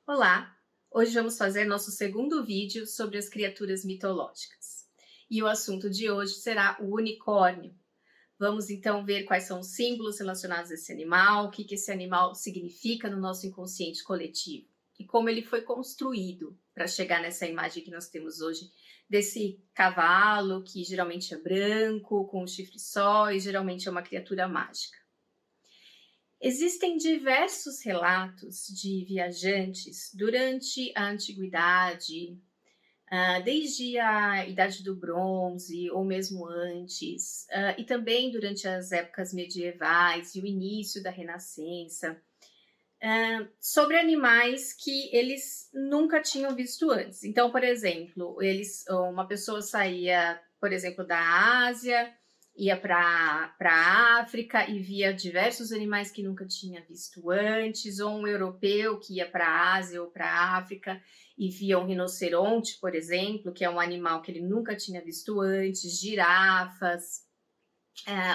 Olá! Hoje vamos fazer nosso segundo vídeo sobre as criaturas mitológicas. E o assunto de hoje será o unicórnio. Vamos então ver quais são os símbolos relacionados a esse animal, o que esse animal significa no nosso inconsciente coletivo e como ele foi construído para chegar nessa imagem que nós temos hoje desse cavalo que geralmente é branco, com um chifre só e geralmente é uma criatura mágica. Existem diversos relatos de viajantes durante a antiguidade, desde a Idade do Bronze ou mesmo antes, e também durante as épocas medievais e o início da Renascença, sobre animais que eles nunca tinham visto antes. Então, por exemplo, uma pessoa saía, por exemplo, da Ásia, ia para a África e via diversos animais que nunca tinha visto antes, ou um europeu que ia para a Ásia ou para a África e via um rinoceronte, por exemplo, que é um animal que ele nunca tinha visto antes, girafas,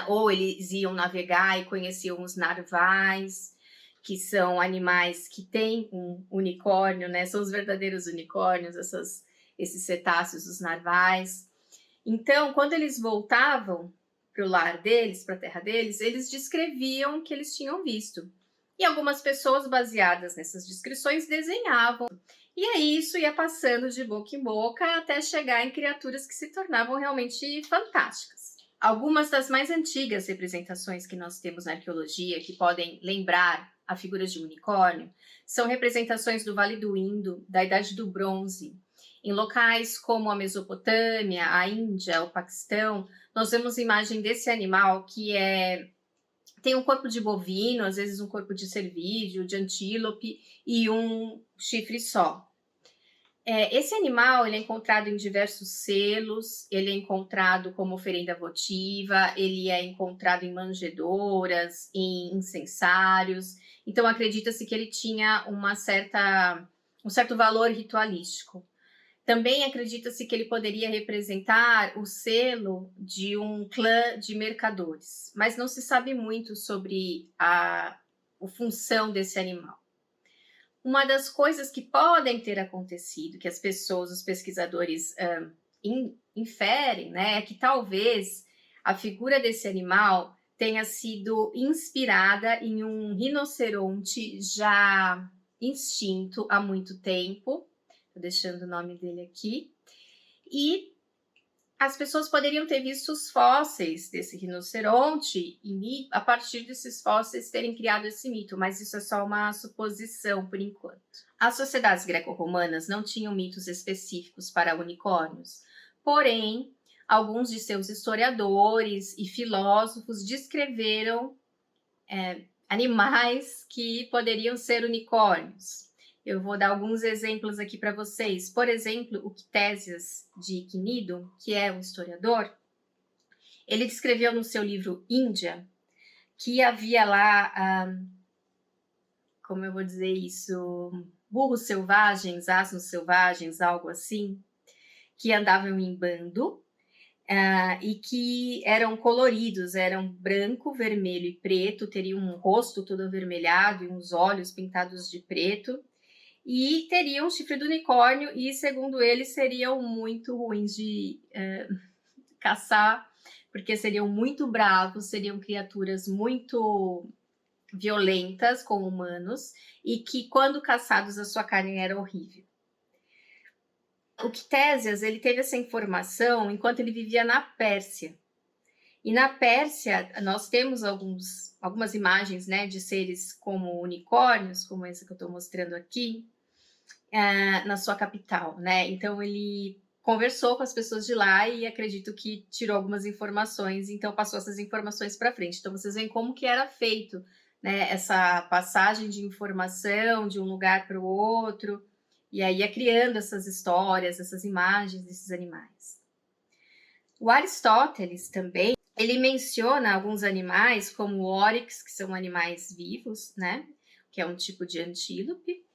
ou eles iam navegar e conheciam os narvais, que são animais que têm um unicórnio, né? São os verdadeiros unicórnios, esses cetáceos, os narvais. Então, quando eles voltavam para o lar deles, para a terra deles, eles descreviam o que eles tinham visto. E algumas pessoas, baseadas nessas descrições, desenhavam. E aí isso ia passando de boca em boca até chegar em criaturas que se tornavam realmente fantásticas. Algumas das mais antigas representações que nós temos na arqueologia, que podem lembrar a figura de um unicórnio, são representações do Vale do Indo, da Idade do Bronze. Em locais como a Mesopotâmia, a Índia, o Paquistão, nós vemos imagem desse animal que tem um corpo de bovino, às vezes um corpo de cervídeo, de antílope e um chifre só. Esse animal ele é encontrado em diversos selos, ele é encontrado como oferenda votiva, ele é encontrado em manjedouras, em incensários. Então acredita-se que ele tinha um certo valor ritualístico. Também acredita-se que ele poderia representar o selo de um clã de mercadores, mas não se sabe muito sobre a função desse animal. Uma das coisas que podem ter acontecido, que as pessoas, os pesquisadores inferem, né, é que talvez a figura desse animal tenha sido inspirada em um rinoceronte já extinto há muito tempo. Estou deixando o nome dele aqui. E as pessoas poderiam ter visto os fósseis desse rinoceronte e, a partir desses fósseis, terem criado esse mito, mas isso é só uma suposição por enquanto. As sociedades greco-romanas não tinham mitos específicos para unicórnios, porém, alguns de seus historiadores e filósofos descreveram animais que poderiam ser unicórnios. Eu vou dar alguns exemplos aqui para vocês. Por exemplo, o Ctésias de Quinido, que é um historiador, ele descreveu no seu livro Índia que havia lá, como eu vou dizer isso, burros selvagens, asnos selvagens, algo assim, que andavam em bando e que eram coloridos, eram branco, vermelho e preto, teriam um rosto todo avermelhado e uns olhos pintados de preto, e teriam um chifre do unicórnio e, segundo eles, seriam muito ruins de caçar, porque seriam muito bravos, seriam criaturas muito violentas com humanos e que, quando caçados, a sua carne era horrível. O Ctésias, ele teve essa informação enquanto ele vivia na Pérsia. E na Pérsia, nós temos algumas imagens, né, de seres como unicórnios, como essa que eu estou mostrando aqui, na sua capital, né? Então ele conversou com as pessoas de lá e acredito que tirou algumas informações, então passou essas informações para frente. Então vocês veem como que era feito, né, essa passagem de informação de um lugar para o outro, e aí ia criando essas histórias, essas imagens desses animais. O Aristóteles também, ele menciona alguns animais como o oryx, que são animais vivos, né, que é um tipo de antílope,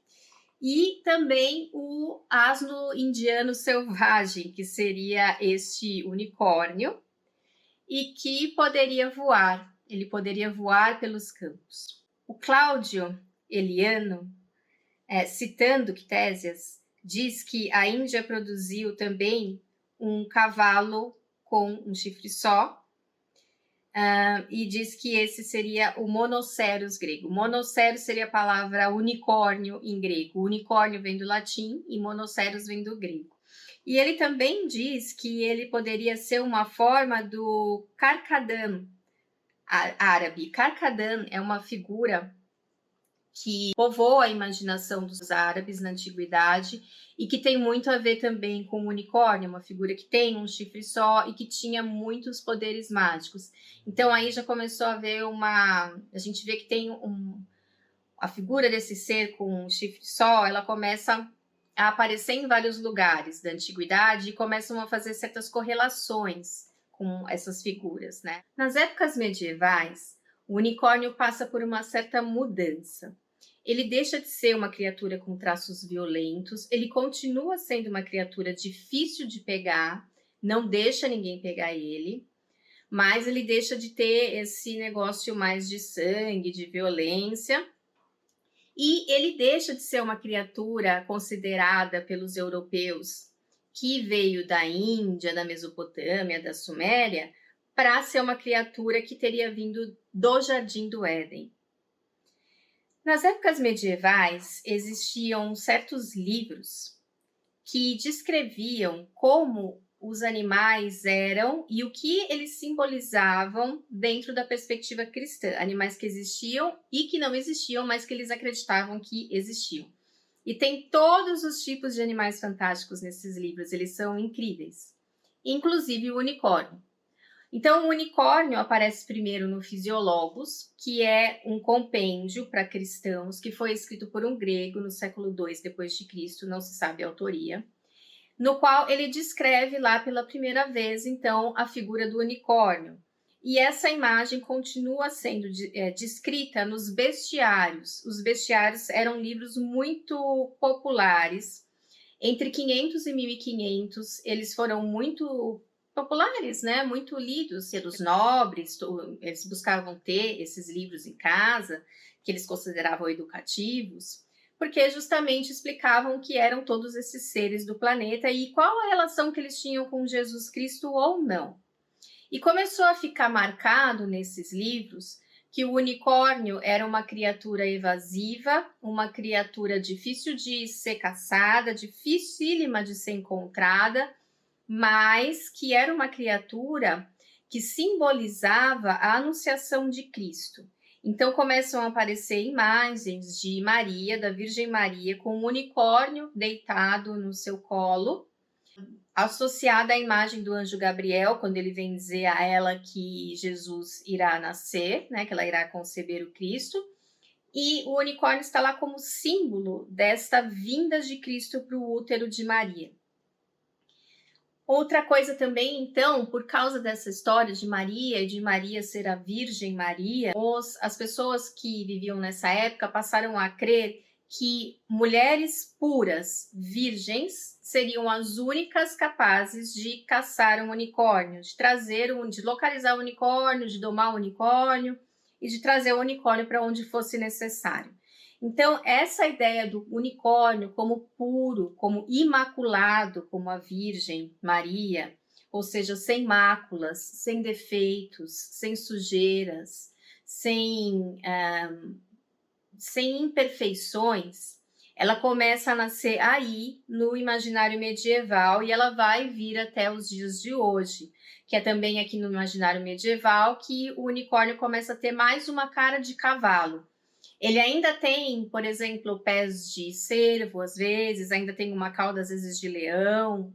e também o asno indiano selvagem, que seria este unicórnio, e que poderia voar. Ele poderia voar pelos campos. O Cláudio Eliano, citando Ctésias, diz que a Índia produziu também um cavalo com um chifre só, e diz que esse seria o monoceros grego. Monoceros seria a palavra unicórnio em grego. Unicórnio vem do latim e monoceros vem do grego. E ele também diz que ele poderia ser uma forma do Karkadam árabe. Karkadam é uma figura que povoou a imaginação dos árabes na antiguidade e que tem muito a ver também com o unicórnio, uma figura que tem um chifre só e que tinha muitos poderes mágicos. Então aí já começou a haver a gente vê que tem a figura desse ser com um chifre só, ela começa a aparecer em vários lugares da antiguidade e começam a fazer certas correlações com essas figuras, né? Nas épocas medievais, o unicórnio passa por uma certa mudança. Ele deixa de ser uma criatura com traços violentos, ele continua sendo uma criatura difícil de pegar, não deixa ninguém pegar ele, mas ele deixa de ter esse negócio mais de sangue, de violência, e ele deixa de ser uma criatura considerada pelos europeus que veio da Índia, da Mesopotâmia, da Suméria, para ser uma criatura que teria vindo do Jardim do Éden. Nas épocas medievais, existiam certos livros que descreviam como os animais eram e o que eles simbolizavam dentro da perspectiva cristã. Animais que existiam e que não existiam, mas que eles acreditavam que existiam. E tem todos os tipos de animais fantásticos nesses livros, eles são incríveis. Inclusive o unicórnio. Então, o unicórnio aparece primeiro no Fisiologos, que é um compêndio para cristãos, que foi escrito por um grego no século II depois de Cristo, não se sabe a autoria, no qual ele descreve lá pela primeira vez, então, a figura do unicórnio. E essa imagem continua sendo descrita nos bestiários. Os bestiários eram livros muito populares. Entre 500 e 1500, eles foram muito populares, né? Muito lidos pelos nobres, eles buscavam ter esses livros em casa, que eles consideravam educativos, porque justamente explicavam o que eram todos esses seres do planeta e qual a relação que eles tinham com Jesus Cristo ou não. E começou a ficar marcado nesses livros que o unicórnio era uma criatura evasiva, uma criatura difícil de ser caçada, dificílima de ser encontrada, mas que era uma criatura que simbolizava a anunciação de Cristo. Então começam a aparecer imagens de Maria, da Virgem Maria, com um unicórnio deitado no seu colo, associada à imagem do anjo Gabriel, quando ele vem dizer a ela que Jesus irá nascer, né, que ela irá conceber o Cristo, e o unicórnio está lá como símbolo desta vinda de Cristo para o útero de Maria. Outra coisa também, então, por causa dessa história de Maria e de Maria ser a Virgem Maria, as pessoas que viviam nessa época passaram a crer que mulheres puras, virgens, seriam as únicas capazes de caçar um unicórnio, de localizar o unicórnio, de domar o unicórnio e de trazer o unicórnio para onde fosse necessário. Então, essa ideia do unicórnio como puro, como imaculado, como a Virgem Maria, ou seja, sem máculas, sem defeitos, sem sujeiras, sem imperfeições, ela começa a nascer aí no imaginário medieval e ela vai vir até os dias de hoje, que é também aqui no imaginário medieval que o unicórnio começa a ter mais uma cara de cavalo. Ele ainda tem, por exemplo, pés de cervo, às vezes, ainda tem uma cauda, às vezes, de leão.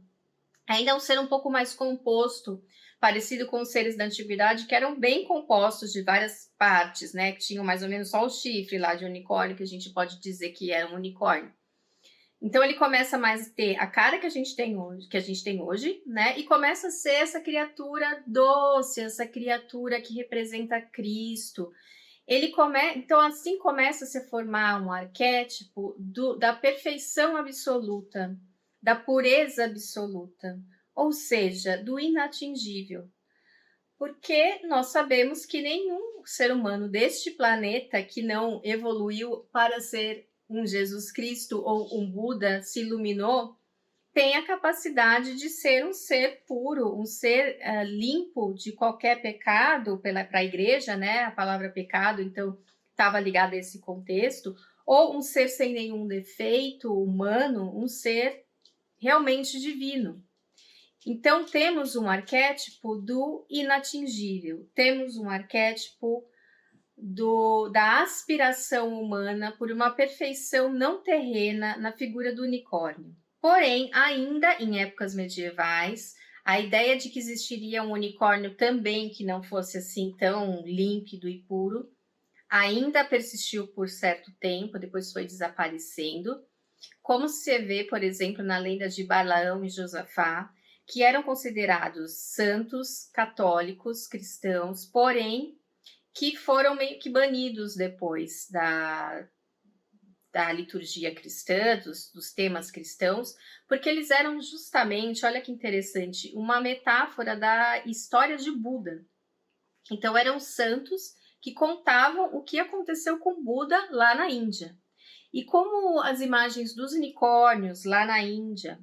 Ainda é um ser um pouco mais composto, parecido com os seres da antiguidade, que eram bem compostos de várias partes, né? Que tinham mais ou menos só o chifre lá de unicórnio, que a gente pode dizer que era um unicórnio. Então ele começa mais a ter a cara que a gente tem hoje, né? E começa a ser essa criatura doce, essa criatura que representa Cristo. Então assim começa a se formar um arquétipo da perfeição absoluta, da pureza absoluta, ou seja, do inatingível. Porque nós sabemos que nenhum ser humano deste planeta que não evoluiu para ser um Jesus Cristo ou um Buda se iluminou, tem a capacidade de ser um ser puro, um ser limpo de qualquer pecado para a igreja, né? A palavra pecado, então, estava ligada a esse contexto, ou um ser sem nenhum defeito humano, um ser realmente divino. Então, temos um arquétipo do inatingível, temos um arquétipo da aspiração humana por uma perfeição não terrena na figura do unicórnio. Porém, ainda em épocas medievais, a ideia de que existiria um unicórnio também que não fosse assim tão límpido e puro ainda persistiu por certo tempo, depois foi desaparecendo, como se vê, por exemplo, na lenda de Balaão e Josafá, que eram considerados santos, católicos, cristãos, porém que foram meio que banidos depois da liturgia cristã, dos temas cristãos, porque eles eram justamente, olha que interessante, uma metáfora da história de Buda. Então eram santos que contavam o que aconteceu com Buda lá na Índia. E como as imagens dos unicórnios lá na Índia,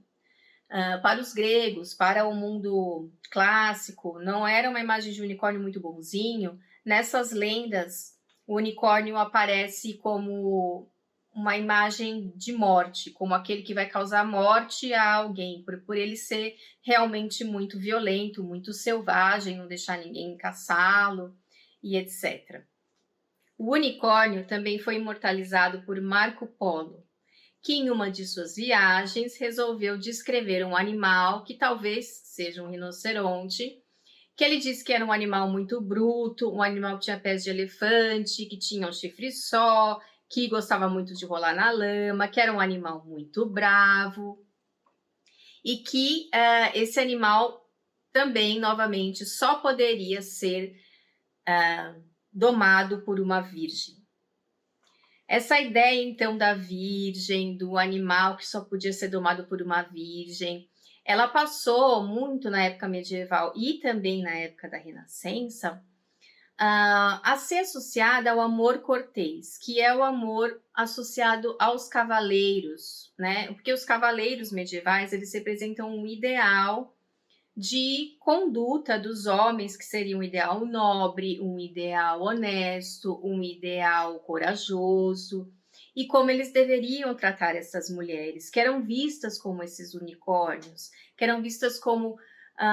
para os gregos, para o mundo clássico, não era uma imagem de unicórnio muito bonzinho, nessas lendas o unicórnio aparece como uma imagem de morte, como aquele que vai causar morte a alguém, por ele ser realmente muito violento, muito selvagem, não deixar ninguém caçá-lo e etc. O unicórnio também foi imortalizado por Marco Polo, que em uma de suas viagens resolveu descrever um animal que talvez seja um rinoceronte, que ele disse que era um animal muito bruto, um animal que tinha pés de elefante, que tinha um chifre só, que gostava muito de rolar na lama, que era um animal muito bravo, e que esse animal também, novamente, só poderia ser domado por uma virgem. Essa ideia, então, da virgem, do animal que só podia ser domado por uma virgem, ela passou muito na época medieval e também na época da Renascença a ser associada ao amor cortês, que é o amor associado aos cavaleiros, né? Porque os cavaleiros medievais, eles representam um ideal de conduta dos homens, que seria um ideal nobre, um ideal honesto, um ideal corajoso, e como eles deveriam tratar essas mulheres, que eram vistas como esses unicórnios, que eram vistas como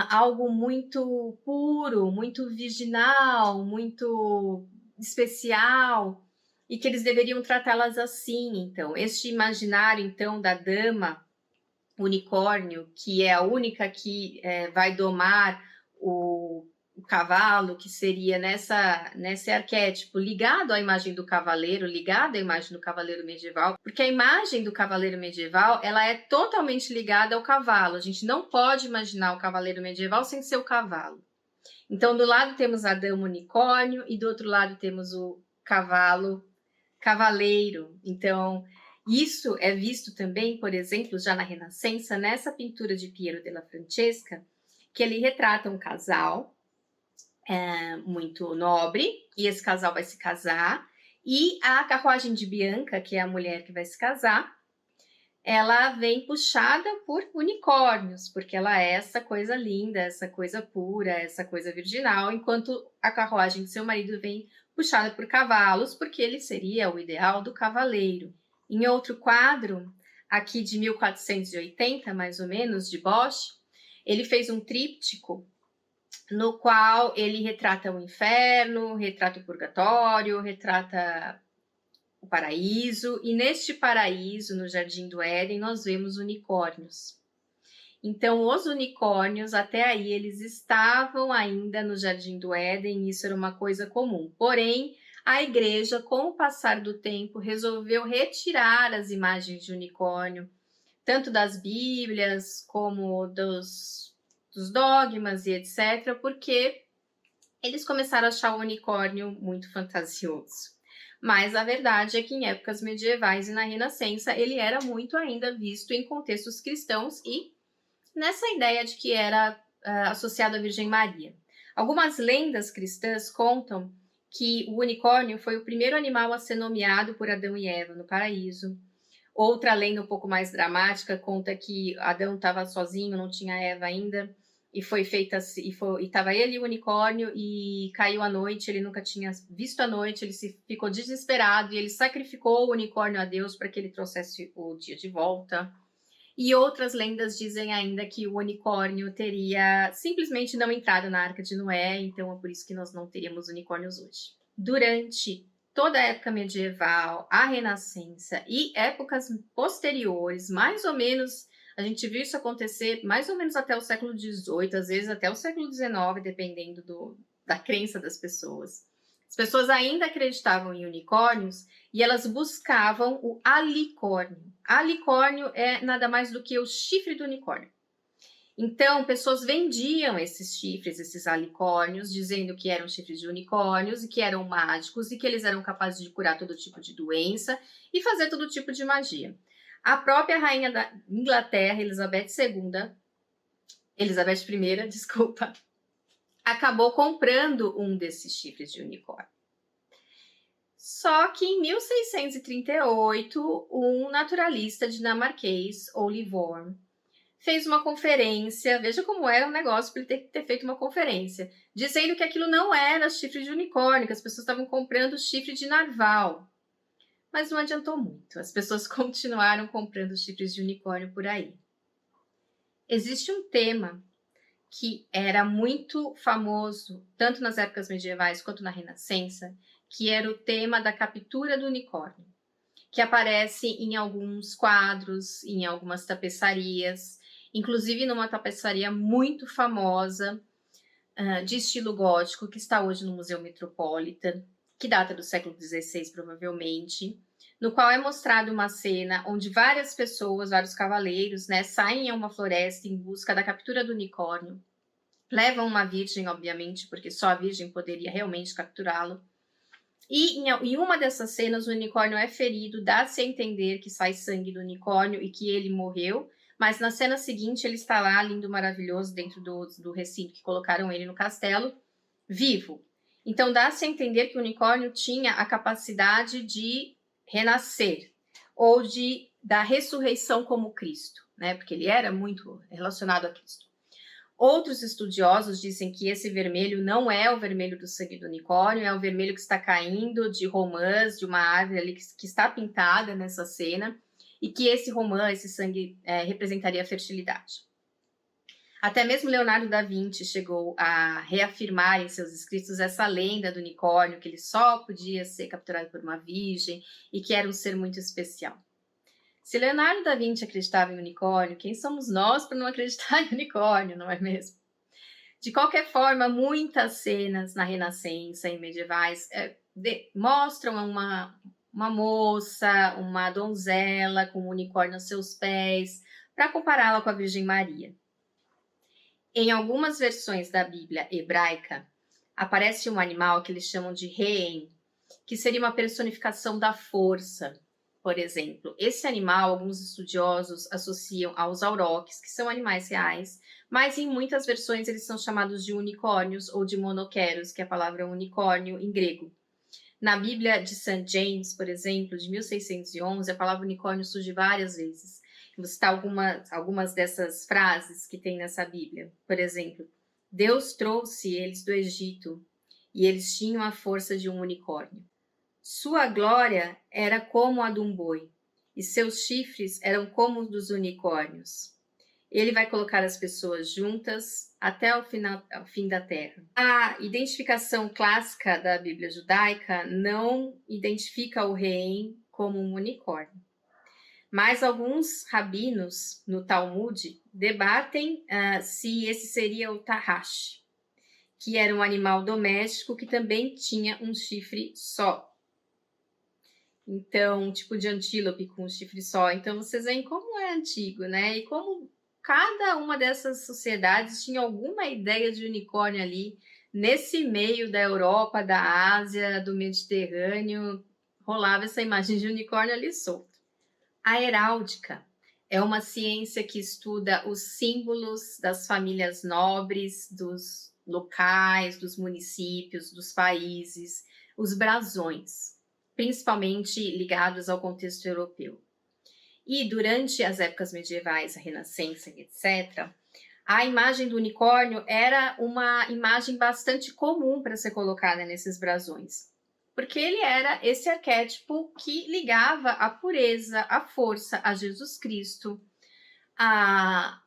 algo muito puro, muito virginal, muito especial, e que eles deveriam tratá-las assim. Então, este imaginário, então, da dama unicórnio, que é a única que vai domar o cavalo, que seria nesse arquétipo ligado à imagem do cavaleiro, ligado à imagem do cavaleiro medieval, porque a imagem do cavaleiro medieval, ela é totalmente ligada ao cavalo. A gente não pode imaginar o cavaleiro medieval sem ser o cavalo. Então, do lado temos a dama unicórnio e do outro lado temos o cavaleiro. Então, isso é visto também, por exemplo, já na Renascença, nessa pintura de Piero della Francesca, que ele retrata um casal muito nobre, e esse casal vai se casar, e a carruagem de Bianca, que é a mulher que vai se casar, ela vem puxada por unicórnios, porque ela é essa coisa linda, essa coisa pura, essa coisa virginal, enquanto a carruagem de seu marido vem puxada por cavalos, porque ele seria o ideal do cavaleiro. Em outro quadro, aqui de 1480, mais ou menos, de Bosch, ele fez um tríptico no qual ele retrata o inferno, retrata o purgatório, retrata o paraíso, e neste paraíso, no Jardim do Éden, nós vemos unicórnios. Então, os unicórnios, até aí, eles estavam ainda no Jardim do Éden, isso era uma coisa comum. Porém, a igreja, com o passar do tempo, resolveu retirar as imagens de unicórnio, tanto das Bíblias como dos dogmas e etc., porque eles começaram a achar o unicórnio muito fantasioso. Mas a verdade é que em épocas medievais e na Renascença ele era muito ainda visto em contextos cristãos e nessa ideia de que era associado à Virgem Maria. Algumas lendas cristãs contam que o unicórnio foi o primeiro animal a ser nomeado por Adão e Eva no paraíso, Outra lenda um pouco mais dramática conta que Adão estava sozinho, não tinha Eva ainda, e foi feita e estava ele e o unicórnio e caiu a noite, ele nunca tinha visto a noite, ele ficou desesperado e ele sacrificou o unicórnio a Deus para que ele trouxesse o dia de volta. E outras lendas dizem ainda que o unicórnio teria simplesmente não entrado na Arca de Noé, então é por isso que nós não teríamos unicórnios hoje. Durante toda a época medieval, a Renascença e épocas posteriores, mais ou menos, a gente viu isso acontecer mais ou menos até o século XVIII, às vezes até o século XIX, dependendo da crença das pessoas. As pessoas ainda acreditavam em unicórnios e elas buscavam o alicórnio. Alicórnio é nada mais do que o chifre do unicórnio. Então, pessoas vendiam esses chifres, esses alicórnios, dizendo que eram chifres de unicórnios e que eram mágicos e que eles eram capazes de curar todo tipo de doença e fazer todo tipo de magia. A própria rainha da Inglaterra, Elizabeth I, desculpa, acabou comprando um desses chifres de unicórnio. Só que em 1638, um naturalista dinamarquês, Ole Worm, fez uma conferência, veja como era um negócio para ele ter feito uma conferência, dizendo que aquilo não era chifre de unicórnio, que as pessoas estavam comprando chifre de narval. Mas não adiantou muito, as pessoas continuaram comprando chifres de unicórnio por aí. Existe um tema que era muito famoso, tanto nas épocas medievais quanto na Renascença, que era o tema da captura do unicórnio, que aparece em alguns quadros, em algumas tapeçarias, inclusive numa tapeçaria muito famosa, de estilo gótico, que está hoje no Museu Metropolitan, que data do século XVI, provavelmente, no qual é mostrada uma cena onde várias pessoas, vários cavaleiros, saem a uma floresta em busca da captura do unicórnio, levam uma virgem, obviamente, porque só a virgem poderia realmente capturá-lo, e em uma dessas cenas o unicórnio é ferido, dá-se a entender que sai sangue do unicórnio e que ele morreu, mas na cena seguinte ele está lá, lindo, maravilhoso, dentro do recinto que colocaram ele no castelo, vivo. Então dá-se a entender que o unicórnio tinha a capacidade de renascer, ou da ressurreição como Cristo, porque ele era muito relacionado a Cristo. Outros estudiosos dizem que esse vermelho não é o vermelho do sangue do unicórnio, é o vermelho que está caindo de romãs, de uma árvore ali que está pintada nessa cena, e que esse romã, esse sangue, representaria a fertilidade. Até mesmo Leonardo da Vinci chegou a reafirmar em seus escritos essa lenda do unicórnio, que ele só podia ser capturado por uma virgem e que era um ser muito especial. Se Leonardo da Vinci acreditava em unicórnio, quem somos nós para não acreditar em unicórnio, não é mesmo? De qualquer forma, muitas cenas na Renascença e medievais mostram uma moça, uma donzela com um unicórnio aos seus pés, para compará-la com a Virgem Maria. Em algumas versões da Bíblia hebraica, aparece um animal que eles chamam de Reem, que seria uma personificação da força. Por exemplo, esse animal, alguns estudiosos associam aos auroques, que são animais reais, mas em muitas versões eles são chamados de unicórnios ou de monoqueros, que é a palavra unicórnio em grego. Na Bíblia de St. James, por exemplo, de 1611, a palavra unicórnio surge várias vezes. Vou citar algumas dessas frases que tem nessa Bíblia. Por exemplo, Deus trouxe eles do Egito e eles tinham a força de um unicórnio. Sua glória era como a de um boi, e seus chifres eram como os dos unicórnios. Ele vai colocar as pessoas juntas até o fim da terra. A identificação clássica da Bíblia judaica não identifica o Reem como um unicórnio. Mas alguns rabinos no Talmud debatem se esse seria o Tahash, que era um animal doméstico que também tinha um chifre só. Então, um tipo de antílope com um chifre só. Então, vocês veem como é antigo, E como cada uma dessas sociedades tinha alguma ideia de unicórnio ali, nesse meio da Europa, da Ásia, do Mediterrâneo, rolava essa imagem de unicórnio ali solto. A heráldica é uma ciência que estuda os símbolos das famílias nobres, dos locais, dos municípios, dos países, os brasões, principalmente ligados ao contexto europeu. E durante as épocas medievais, a Renascença, etc., a imagem do unicórnio era uma imagem bastante comum para ser colocada nesses brasões, porque ele era esse arquétipo que ligava a pureza, a força, a Jesus Cristo, a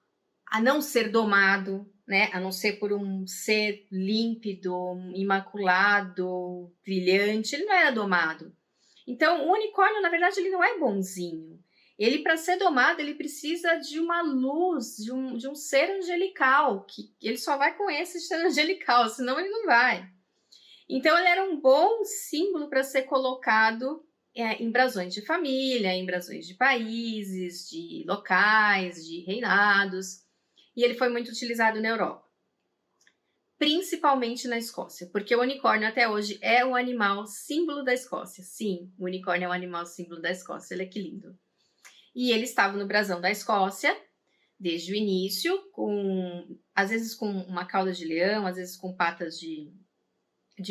não ser domado, né? A não ser por um ser límpido, imaculado, brilhante. Ele não era domado. Então, o unicórnio, na verdade, ele não é bonzinho. Ele, para ser domado, ele precisa de uma luz, de um ser angelical, que ele só vai com esse ser angelical, senão ele não vai. Então, ele era um bom símbolo para ser colocado em brasões de família, em brasões de países, de locais, de reinados. E ele foi muito utilizado na Europa, principalmente na Escócia, porque o unicórnio até hoje é o animal símbolo da Escócia. Sim, o unicórnio é um animal símbolo da Escócia, olha que lindo. E ele estava no brasão da Escócia desde o início, às vezes com uma cauda de leão, às vezes com patas de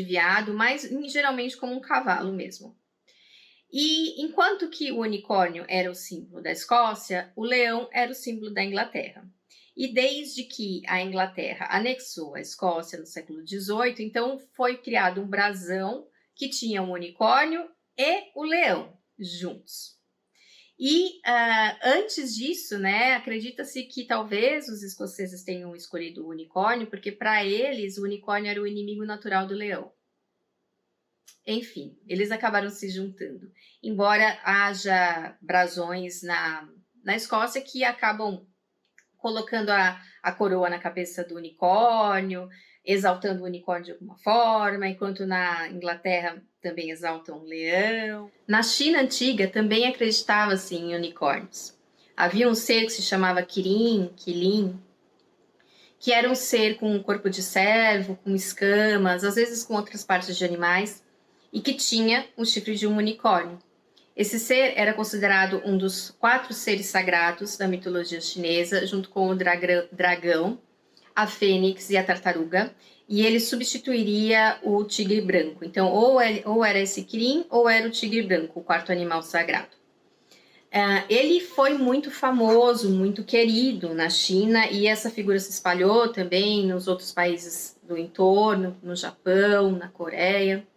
veado, mas geralmente como um cavalo mesmo. E enquanto que o unicórnio era o símbolo da Escócia, o leão era o símbolo da Inglaterra. E desde que a Inglaterra anexou a Escócia no século XVIII, então foi criado um brasão que tinha um unicórnio e o leão juntos. E antes disso, né, acredita-se que talvez os escoceses tenham escolhido o unicórnio, porque para eles o unicórnio era o inimigo natural do leão. Enfim, eles acabaram se juntando. Embora haja brasões na Escócia que acabam colocando a coroa na cabeça do unicórnio, exaltando o unicórnio de alguma forma, enquanto na Inglaterra também exaltam o leão. Na China antiga também acreditava-se em unicórnios. Havia um ser que se chamava Qilin, que era um ser com um corpo de cervo, com escamas, às vezes com outras partes de animais, e que tinha o chifre de um unicórnio. Esse ser era considerado um dos 4 seres sagrados da mitologia chinesa, junto com o dragão, a fênix e a tartaruga, e ele substituiria o tigre branco. Então, ou era esse Qilin, ou era o tigre branco, o 4º animal sagrado. Ele foi muito famoso, muito querido na China, e essa figura se espalhou também nos outros países do entorno, no Japão, na Coreia.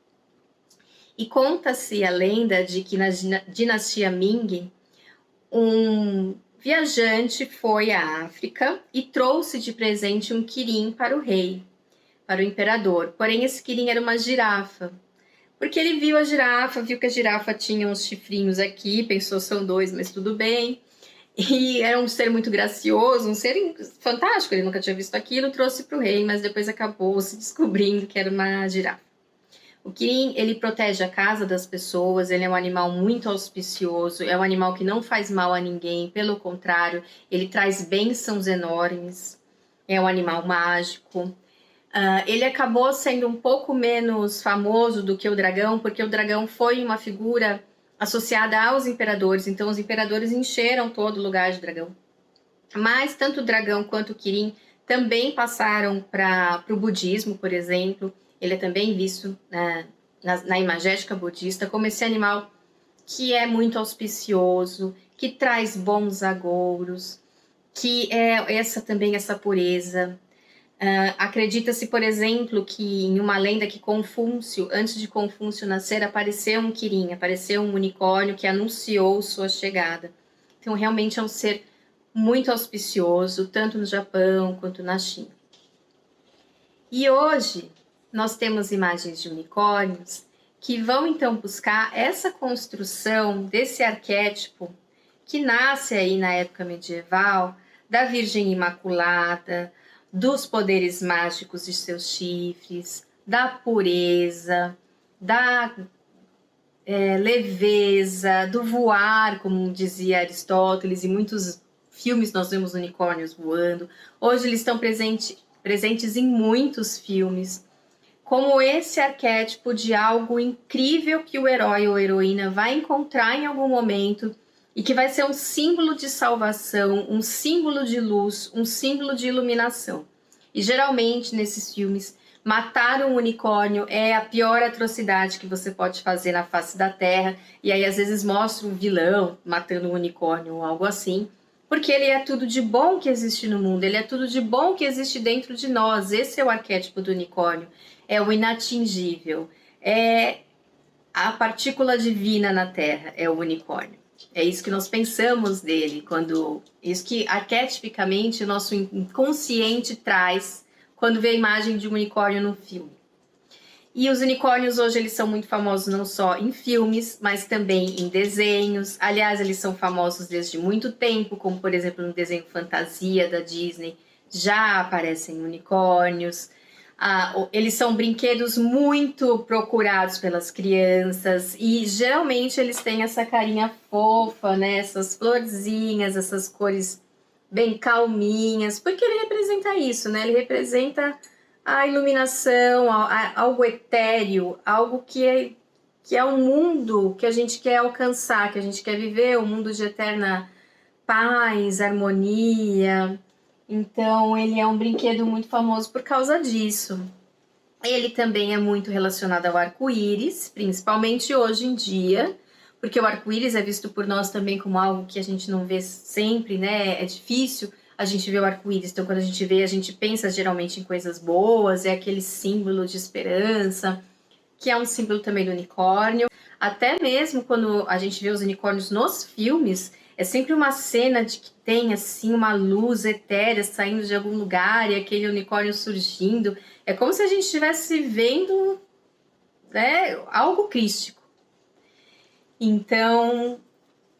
E conta-se a lenda de que na dinastia Ming, um viajante foi à África e trouxe de presente um quirim para o rei, para o imperador. Porém, esse quirim era uma girafa, porque ele viu a girafa, viu que a girafa tinha uns chifrinhos aqui, pensou, são 2, mas tudo bem. E era um ser muito gracioso, um ser fantástico, ele nunca tinha visto aquilo, trouxe para o rei, mas depois acabou se descobrindo que era uma girafa. O quirim, ele protege a casa das pessoas, ele é um animal muito auspicioso, é um animal que não faz mal a ninguém, pelo contrário, ele traz bênçãos enormes, é um animal mágico. Ele acabou sendo um pouco menos famoso do que o dragão, porque o dragão foi uma figura associada aos imperadores, então os imperadores encheram todo o lugar de dragão. Mas tanto o dragão quanto o quirim também passaram para o budismo, por exemplo. Ele é também visto na imagética budista como esse animal que é muito auspicioso, que traz bons agouros, que é essa pureza. Acredita-se, por exemplo, que em uma lenda que Confúcio, antes de Confúcio nascer, apareceu um quirim, apareceu um unicórnio que anunciou sua chegada. Então, realmente é um ser muito auspicioso, tanto no Japão quanto na China. E hoje nós temos imagens de unicórnios que vão então buscar essa construção desse arquétipo que nasce aí na época medieval, da Virgem Imaculada, dos poderes mágicos de seus chifres, da pureza, da leveza, do voar, como dizia Aristóteles, e muitos filmes nós vemos unicórnios voando. Hoje eles estão presentes em muitos filmes, como esse arquétipo de algo incrível que o herói ou heroína vai encontrar em algum momento e que vai ser um símbolo de salvação, um símbolo de luz, um símbolo de iluminação. E geralmente nesses filmes, Matar um unicórnio é a pior atrocidade que você pode fazer na face da Terra. E aí, às vezes, mostra um vilão matando um unicórnio ou algo assim. Porque ele é tudo de bom que existe no mundo, ele é tudo de bom que existe dentro de nós. Esse é o arquétipo do unicórnio. É o inatingível. É a partícula divina na Terra, é o unicórnio. É isso que nós pensamos dele, isso que arquetipicamente o nosso inconsciente traz quando vê a imagem de um unicórnio no filme. E os unicórnios hoje eles são muito famosos não só em filmes, mas também em desenhos. Aliás, eles são famosos desde muito tempo, como por exemplo no desenho Fantasia da Disney, já aparecem unicórnios. Eles são brinquedos muito procurados pelas crianças e geralmente eles têm essa carinha fofa, né? Essas florzinhas, essas cores bem calminhas, porque ele representa isso, né? Ele representa a iluminação, algo etéreo, algo que é um mundo que a gente quer alcançar, que a gente quer viver, um mundo de eterna paz, harmonia. Então, ele é um brinquedo muito famoso por causa disso. Ele também é muito relacionado ao arco-íris, principalmente hoje em dia, porque o arco-íris é visto por nós também como algo que a gente não vê sempre, né? É difícil a gente ver o arco-íris, então quando a gente vê, a gente pensa geralmente em coisas boas, é aquele símbolo de esperança, que é um símbolo também do unicórnio. Até mesmo quando a gente vê os unicórnios nos filmes, é sempre uma cena de que tem assim uma luz etérea saindo de algum lugar e aquele unicórnio surgindo. É como se a gente estivesse vendo, né, algo crístico. Então,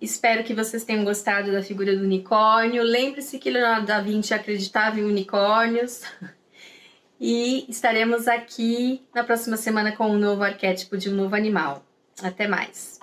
espero que vocês tenham gostado da figura do unicórnio. Lembre-se que Leonardo da Vinci acreditava em unicórnios. E estaremos aqui na próxima semana com um novo arquétipo de um novo animal. Até mais!